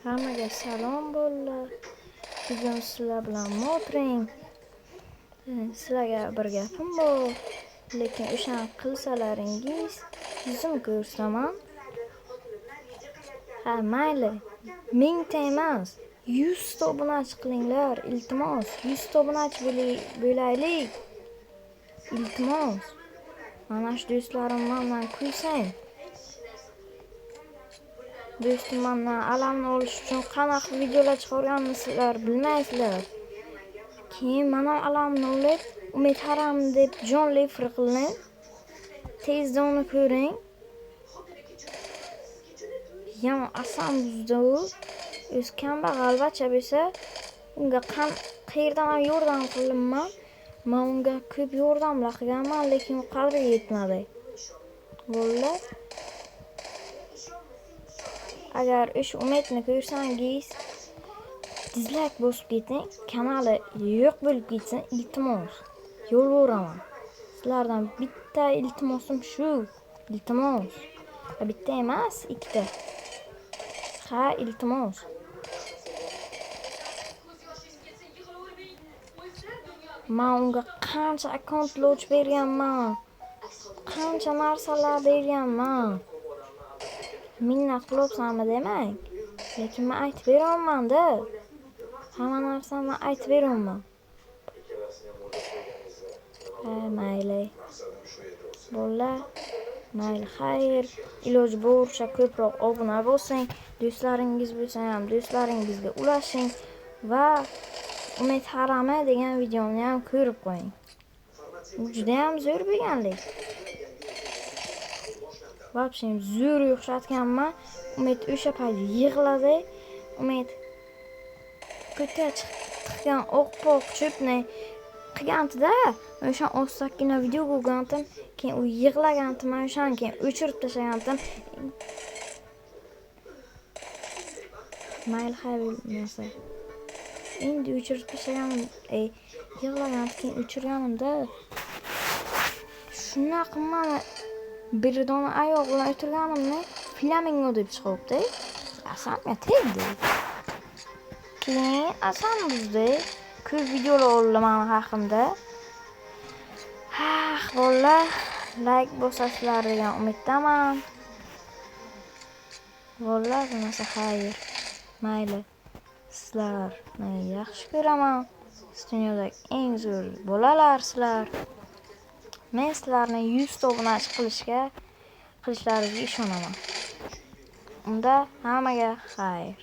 Hammaga salom bolalar. Bugun sizlar bilan motring. Sizlarga bir gapim bor. Lekin o'shani qilsalaringiz, yuzim ko'rsaman. Ha, mayli. 1000 ta emas, 100 ta obunachi qilinglar, iltimos. 100 ta obunachi bo'laylik. Iltimos. Mana shu do'stlarim mendan kuysang. Do'stim mendan alamni olish uchun qanaqa videolar chiqarganini sizlar bilmaysizlar. Keyin men ham alamni olib, Umid Haram deb jonli efir qiling. Tezda uni ko'ring. Yomon asam buzda u. O'z kambag'al bacha bo'lsa, unga qayerdan ham yordam qilinman. Men unga ko'p yordamlar qilganman, lekin u qadriga yetmadi. Bo'ldi. Agar o'sha Umidni ko'rsangiz, dislike bosib keting. Kanali yo'q bo'lib ketsin, iltimos. Yolvoraman. Sizlardan bitta iltimosim shu. Iltimos. Bitta emas, ikkita. Ha, iltimos. Men unga qancha akkauntlar ochib berganman. Qancha narsalar berganman. Minnat qilyapsanmi demang. Lekin men aytib beraman-da. Hamma narsani aytib beraman. Mayli. Bolalar, mayli xayr. Iloji boricha ko'proq obuna bo'lsang, do'stlaringiz bo'lsa ham do'stlaringizga ulashing va Umid Harami degan videoni ham ko'rib qo'ying. U juda ham zo'r bo'lganlik. Vobshem zo'r o'xshatganman. Umid o'sha payt yig'ladi. Umid ko'kka chiqqan oq-poq cho'pni qilganda, o'sha ostagina video ko'rgandim. Keyin u yig'lagandim, men o'shani keyin o'chirib tashlagandim. Mayli xayr bo'lmasa. Endi o'chirib tashlaganim, yig'lagandim, keyin o'chirganimda shunaqa mana bir dona oyoq bilan o'tirganimni flamingo deb chiqibdi. Asamga tegdi. Keyin asam buzdi. Ko'p videolar oldi men haqimda. Bolalar, like bosasizlar degan umiddaman. Bolalar, bo'lmasa xayr. Mayli. Sizlarni yaxshi ko'raman. Dunyodagi eng zo'r bolalar sizlar. Men sizlarni 100 ta obunachi qilishlaringizga ishonaman. Unda hammaga xayr.